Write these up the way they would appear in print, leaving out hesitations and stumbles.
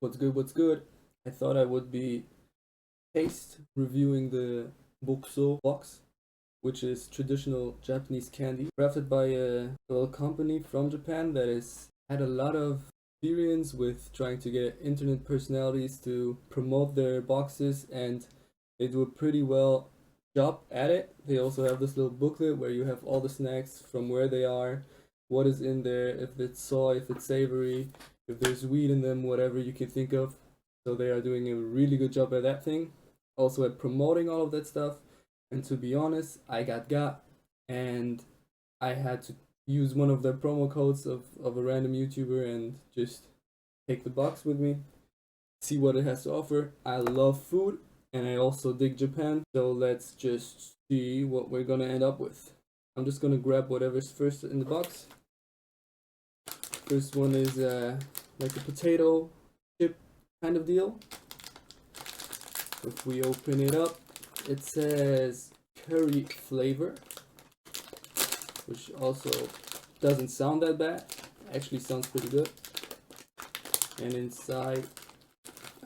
What's good? What's good? I thought I would be taste reviewing the Bokksu box, which is traditional Japanese candy, crafted by a little company from Japan that has had a lot of experience with trying to get internet personalities to promote their boxes, and they do a pretty well job at it. They also have this little booklet where you have all the snacks from where they are, what is in there, if it's soy, if it's savory, if there's weed in them, whatever you can think of. So they are doing a really good job at that thing. Also at promoting all of that stuff. And to be honest, I got and I had to use one of their promo codes of a random YouTuber and just take the box with me, see what it has to offer. I love food and I also dig Japan. So let's just see what we're gonna end up with. I'm just gonna grab whatever's first in the box. First one is like a potato chip kind of deal. If we open it up, it says curry flavor, which also doesn't sound that bad. Actually sounds pretty good. And inside,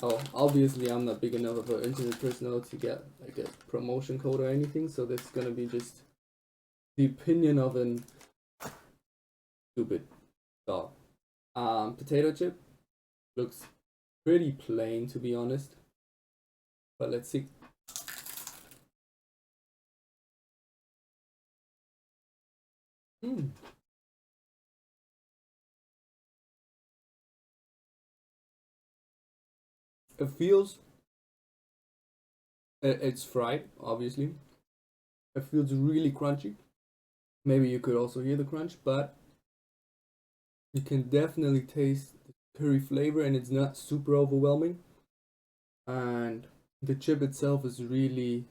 oh, obviously I'm not big enough of an internet personality to get like a promotion code or anything, so that's gonna be just the opinion of an stupid dog. Potato chip looks pretty plain, to be honest, but let's see. It feels, it's fried, obviously. It feels really crunchy. Maybe you could also hear the crunch, but you can definitely taste the curry flavor, and it's not super overwhelming. And the chip itself is really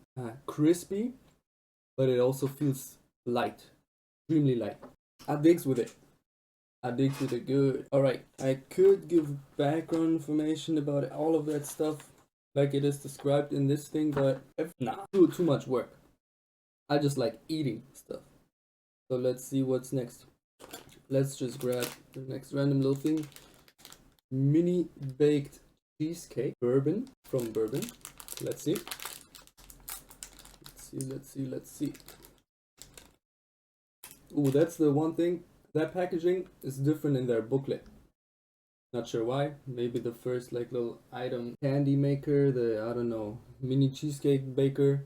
crispy, but it also feels light, extremely light. I digs with it. I digs with it good. Alright, I could give background information about all of that stuff like it is described in this thing, but nah, too much work. I just like eating stuff. So let's see what's next. Let's just grab the next random little thing. Mini baked cheesecake, bourbon, from bourbon. Let's see. Let's see. Ooh, that's the one thing. That packaging is different in their booklet. Not sure why. Maybe the first like little item candy maker, the I don't know, mini cheesecake baker,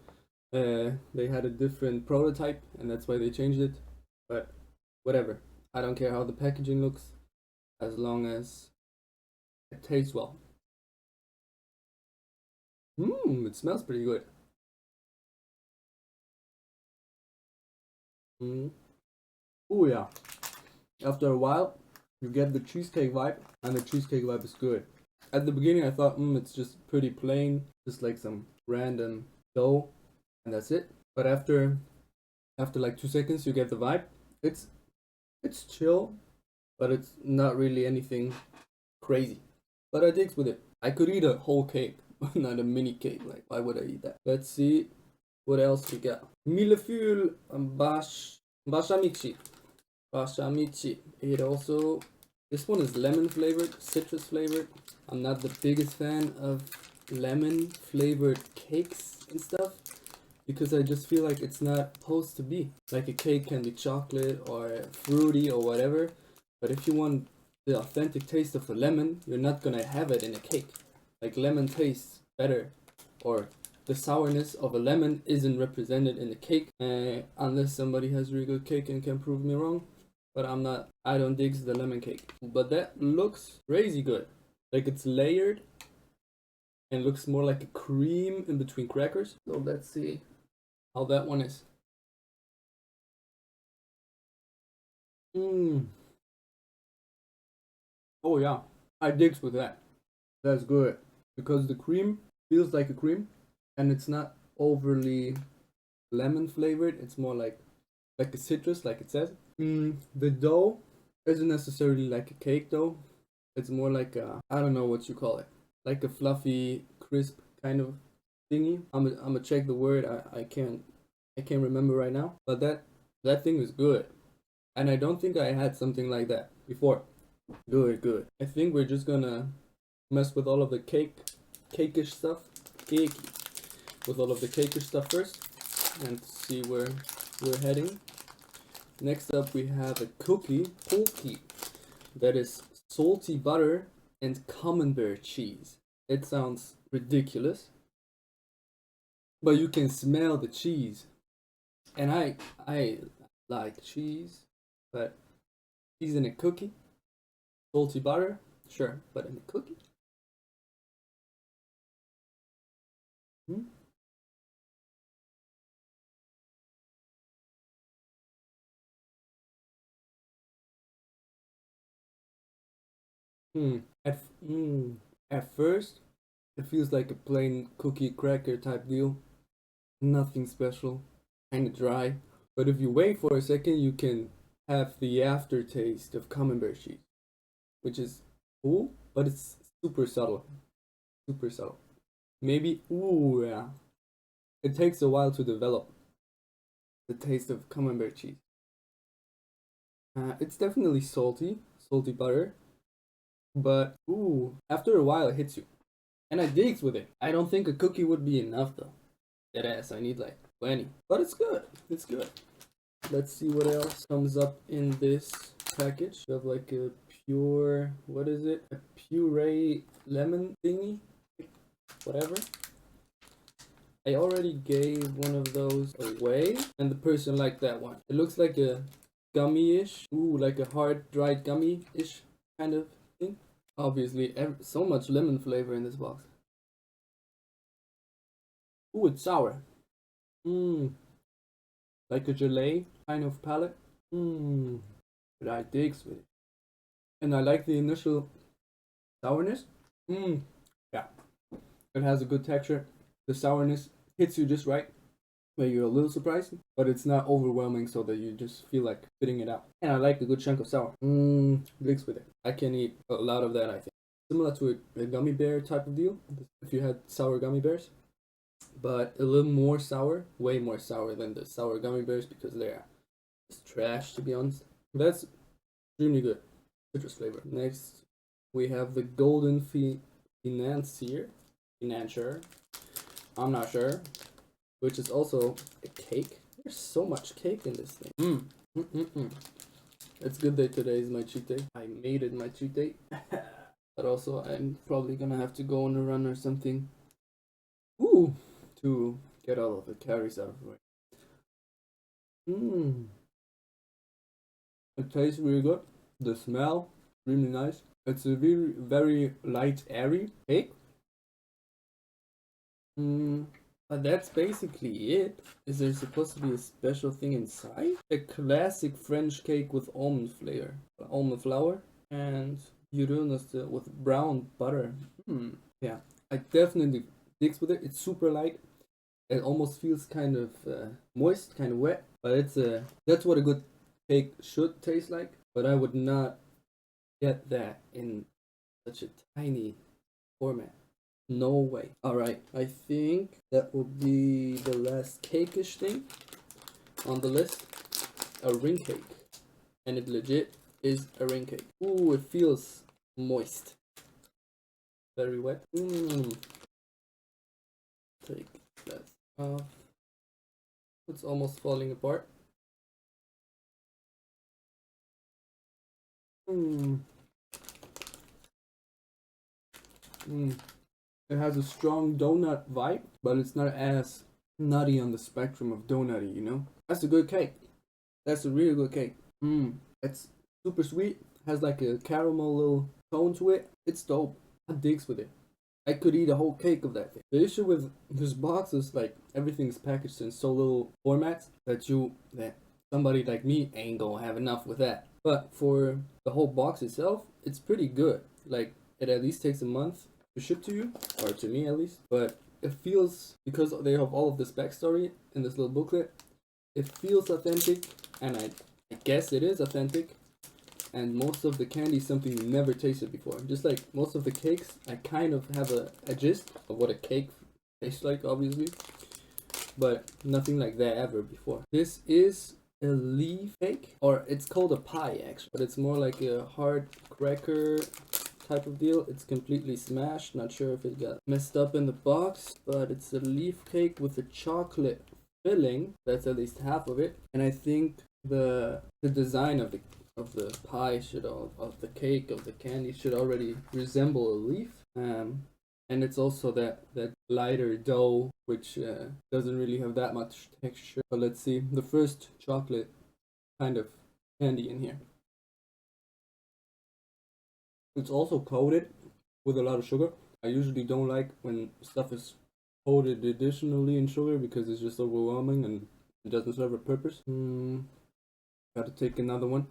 they had a different prototype and that's why they changed it. But whatever. I don't care how the packaging looks as long as it tastes well. It smells pretty good. Oh yeah. After a while, you get the cheesecake vibe, and the cheesecake vibe is good. At the beginning, I thought, it's just pretty plain, just like some random dough, and that's it. But after like 2 seconds, you get the vibe. It's chill, but it's not really anything crazy. But I digs with it. I could eat a whole cake, not a mini cake. Like, why would I eat that? Let's see what else we got. Millefeuille Bashamichi. Bashamichi. It also, this one is lemon flavored, citrus flavored. I'm not the biggest fan of lemon flavored cakes and stuff because I just feel like it's not supposed to be. Like a cake can be chocolate or fruity or whatever, but if you want the authentic taste of a lemon, you're not gonna have it in a cake. Like lemon tastes better, or the sourness of a lemon isn't represented in the cake, unless somebody has really good cake and can prove me wrong. But I don't dig the lemon cake. But that looks crazy good. Like it's layered and looks more like a cream in between crackers. So let's see how that one is. Oh yeah, I digs with that. That's good. Because the cream feels like a cream and it's not overly lemon flavored. It's more like a citrus, like it says. The dough isn't necessarily like a cake dough. It's more like a, I don't know what you call it, like a fluffy, crisp kind of thingy. I'm gonna check the word. I can't remember right now. But that thing is good, and I don't think I had something like that before. Good. I think we're just gonna mess with all of the cakeish stuff, cakey, with all of the cakeish stuff first, and see where we're heading. Next up, we have a cookie, pokey, that is salty butter and camembert cheese. It sounds ridiculous, but you can smell the cheese, and I like cheese, but cheese in a cookie, salty butter, sure, but in a cookie. At at first, it feels like a plain cookie cracker type deal. Nothing special, kind of dry. But if you wait for a second, you can have the aftertaste of camembert cheese, which is cool, but it's super subtle. Super subtle. Maybe, ooh, yeah. It takes a while to develop the taste of camembert cheese. It's definitely salty butter, but ooh, after a while it hits you. And I digs with it. I don't think a cookie would be enough though. That ass, I need like 20. But it's good. It's good. Let's see what else comes up in this package. We have like a pure, what is it? A puree lemon thingy? Whatever. I already gave one of those away, and the person liked that one. It looks like a gummy-ish. Ooh, like a hard, dried gummy-ish kind of thing. Obviously, so much lemon flavor in this box. Ooh, it's sour. Like a gelée kind of palate. But I digs with it. And I like the initial sourness. Yeah. It has a good texture. The sourness hits you just right, where you're a little surprised, but it's not overwhelming so that you just feel like spitting it out. And I like a good chunk of sour. Mixed with it. I can eat a lot of that, I think. Similar to a gummy bear type of deal, if you had sour gummy bears. But a little more sour, way more sour than the sour gummy bears because they're just trash, to be honest. That's extremely good. Citrus flavor. Next, we have the golden financier. I'm not sure. Which is also a cake. There's so much cake in this thing. It's good that today is my cheat day. I made it my cheat day. But also, I'm probably gonna have to go on a run or something. Ooh! To get all of the calories out of the way. It tastes really good. The smell, really nice. It's a very, very light, airy cake. But that's basically it. Is there supposed to be a special thing inside? A classic French cake with almond flour, and Uranus with brown butter. Yeah, I definitely digs with it. It's super light. It almost feels kind of moist, kind of wet, but it's that's what a good cake should taste like. But I would not get that in such a tiny format. No way. Alright, I think that will be the last cake-ish thing on the list. A ring cake. And it legit is a ring cake. Ooh, it feels moist. Very wet. Take that off. It's almost falling apart. It has a strong donut vibe, but it's not as nutty on the spectrum of donutty, you know? That's a good cake. That's a really good cake. It's super sweet. Has like a caramel little tone to it. It's dope. I digs with it. I could eat a whole cake of that thing. The issue with this box is like everything's packaged in so little formats that somebody like me ain't gonna have enough with that. But for the whole box itself, it's pretty good. Like it at least takes a month to ship to you, or to me at least. But it feels, because they have all of this backstory in this little booklet, it feels authentic, and I guess it is authentic. And most of the candy is something you never tasted before. Just like most of the cakes, I kind of have a gist of what a cake tastes like, obviously. But nothing like that ever before. This is a leaf cake, or it's called a pie actually. But it's more like a hard cracker type of deal. It's completely smashed. Not sure if it got messed up in the box, but it's a leaf cake with a chocolate filling. That's at least half of it. And I think the design of the pie should of the cake of the candy should already resemble a leaf. And it's also that lighter dough, which doesn't really have that much texture. But let's see the first chocolate kind of candy in here. It's also coated with a lot of sugar. I usually don't like when stuff is coated additionally in sugar because it's just overwhelming and it doesn't serve a purpose. Gotta take another one.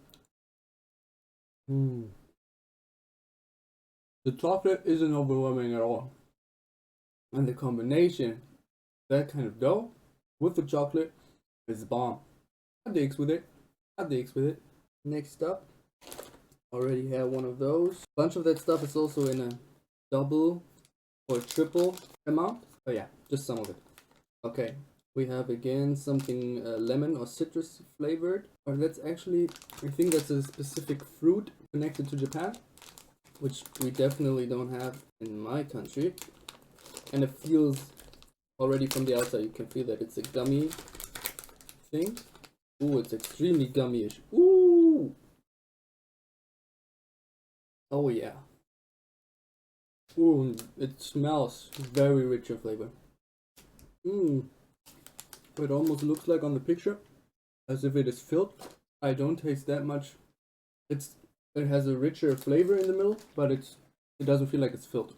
The chocolate isn't overwhelming at all. And the combination, that kind of dough with the chocolate is bomb. I digs with it. Next up, already have one of those. A bunch of that stuff is also in a double or triple amount. Oh yeah, just some of it. Okay, we have again something lemon or citrus flavored. Or that's actually, I think that's a specific fruit connected to Japan, which we definitely don't have in my country. And it feels, already from the outside, you can feel that it's a gummy thing. Ooh, it's extremely gummy-ish. Ooh! Oh yeah. Ooh, it smells very rich in flavor. It almost looks like on the picture as if it is filled. I don't taste that much. It has a richer flavor in the middle, but it doesn't feel like it's filled.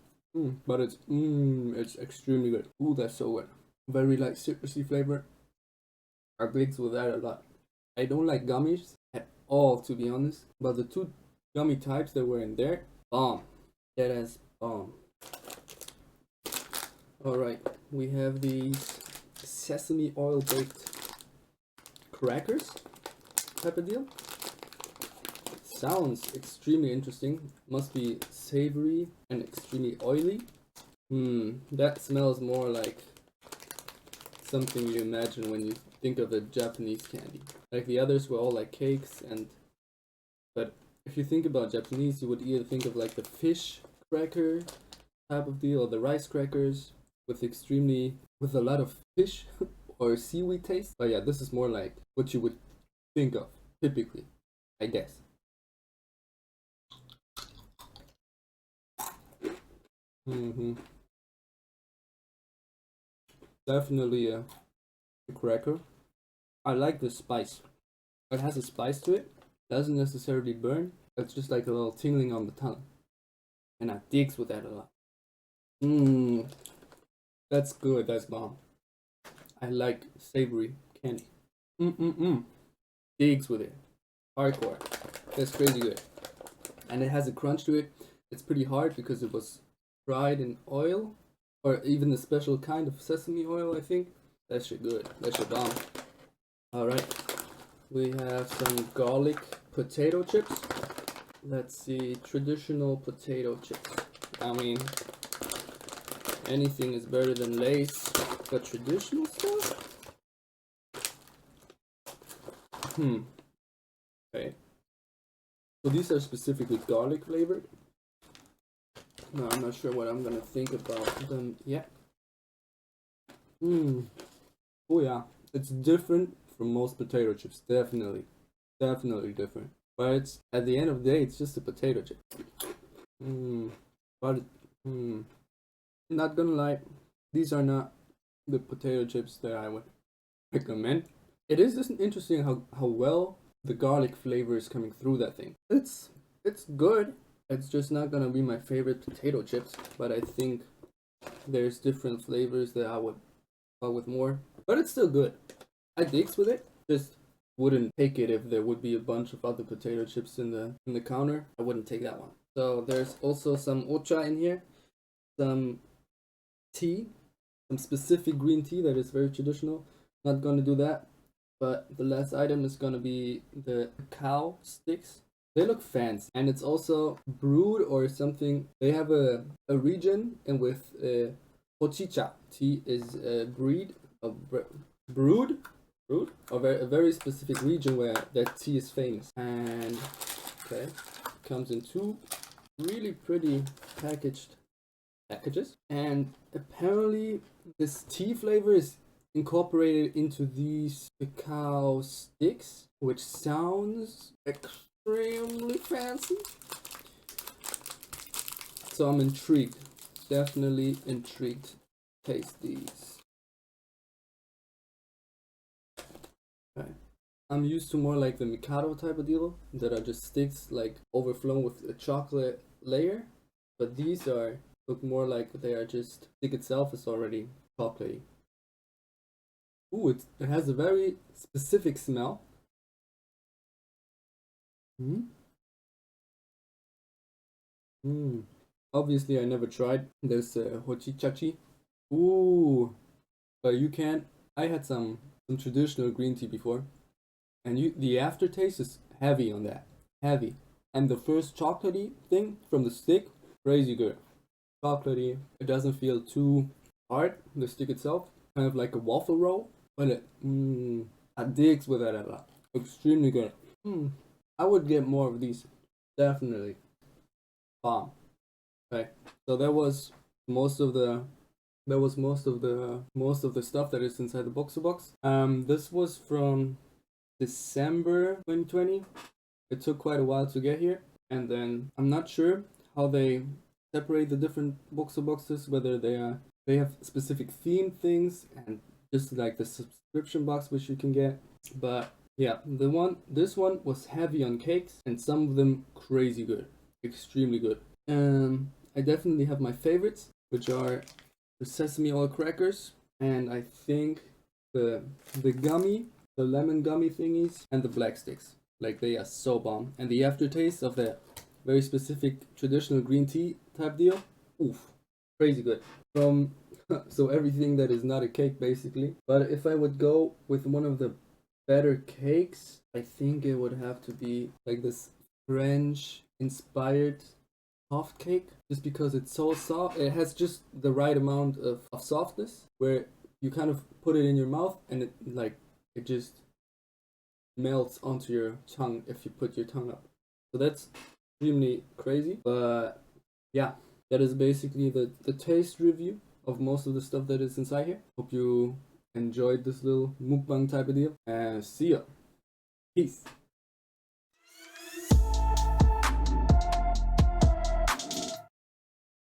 But it's extremely good. Ooh, that's so good. Very light citrusy flavor. I digs with that a lot. I don't like gummies at all, to be honest. But the two gummy types that were in there, bomb. That is bomb. Alright, we have these sesame oil baked crackers type of deal. Sounds extremely interesting. Must be savory and extremely oily. That smells more like something you imagine when you think of a Japanese candy. Like the others were all like cakes, but if you think about Japanese, you would either think of like the fish cracker type of deal or the rice crackers with a lot of fish or seaweed taste. But yeah, this is more like what you would think of typically, I guess. Definitely a cracker. I like the spice. It has a spice to it. Doesn't necessarily burn. It's just like a little tingling on the tongue. And I digs with that a lot. That's good. That's bomb. I like savory candy. Digs with it. Hardcore. That's crazy good. And it has a crunch to it. It's pretty hard because it was fried in oil. Or even a special kind of sesame oil, I think. That shit good. That shit bomb. Alright. We have some garlic potato chips. Let's see. Traditional potato chips. I mean, anything is better than Lay's. But traditional stuff? Okay. So these are specifically garlic flavored. No, I'm not sure what I'm gonna think about them yet. Oh yeah, it's different from most potato chips. Definitely different. But it's at the end of the day, it's just a potato chip. But not gonna lie, these are not the potato chips that I would recommend. It is just interesting how well the garlic flavor is coming through that thing. It's good. It's just not gonna be my favorite potato chips, but I think there's different flavors that I would fuck with more. But it's still good. I digs with it. Just wouldn't take it if there would be a bunch of other potato chips in the counter. I wouldn't take that one. So there's also some ocha in here, some tea, some specific green tea that is very traditional. Not gonna do that. But the last item is gonna be the cow sticks. They look fancy, and it's also brewed or something. They have a region, and with hochicha tea is brewed, a very specific region where that tea is famous. And okay, comes in two really pretty packages, and apparently this tea flavor is incorporated into these cacao sticks, which sounds extremely fancy. So I'm intrigued, definitely intrigued. Taste these. Okay. I'm used to more like the Mikado type of deal that are just sticks like overflown with a chocolate layer, but these look more like they are just stick itself is already chocolatey. Ooh, it has a very specific smell. Hmm. Hmm. Obviously, I never tried this hochichachi. Ooh, but you can. I had some traditional green tea before, and the aftertaste is heavy on that, heavy. And the first chocolatey thing from the stick, crazy good. Chocolatey. It doesn't feel too hard. The stick itself, kind of like a waffle roll, but it digs with that a lot. Extremely good. Hmm. I would get more of these. Definitely. Bomb. Okay. So most of the most of the stuff that is inside the Bokksu box. This was from December 2020. It took quite a while to get here, and then I'm not sure how they separate the different Bokksu boxes, whether they have specific theme things and just like the subscription box which you can get. But yeah, this one was heavy on cakes and some of them crazy good, extremely good. I definitely have my favorites, which are the sesame oil crackers, and I think the the gummy, the lemon gummy thingies, and the black sticks. Like they are so bomb, and the aftertaste of the very specific traditional green tea type deal. Oof, crazy good. From so everything that is not a cake basically. But if I would go with one of the better cakes, I think it would have to be like this French inspired soft cake, just because it's so soft. It has just the right amount of softness where you kind of put it in your mouth and it just melts onto your tongue if you put your tongue up. So that's extremely crazy. But yeah, that is basically the taste review of most of the stuff that is inside here. Hope you enjoyed this little mukbang type of deal. And see ya. Peace.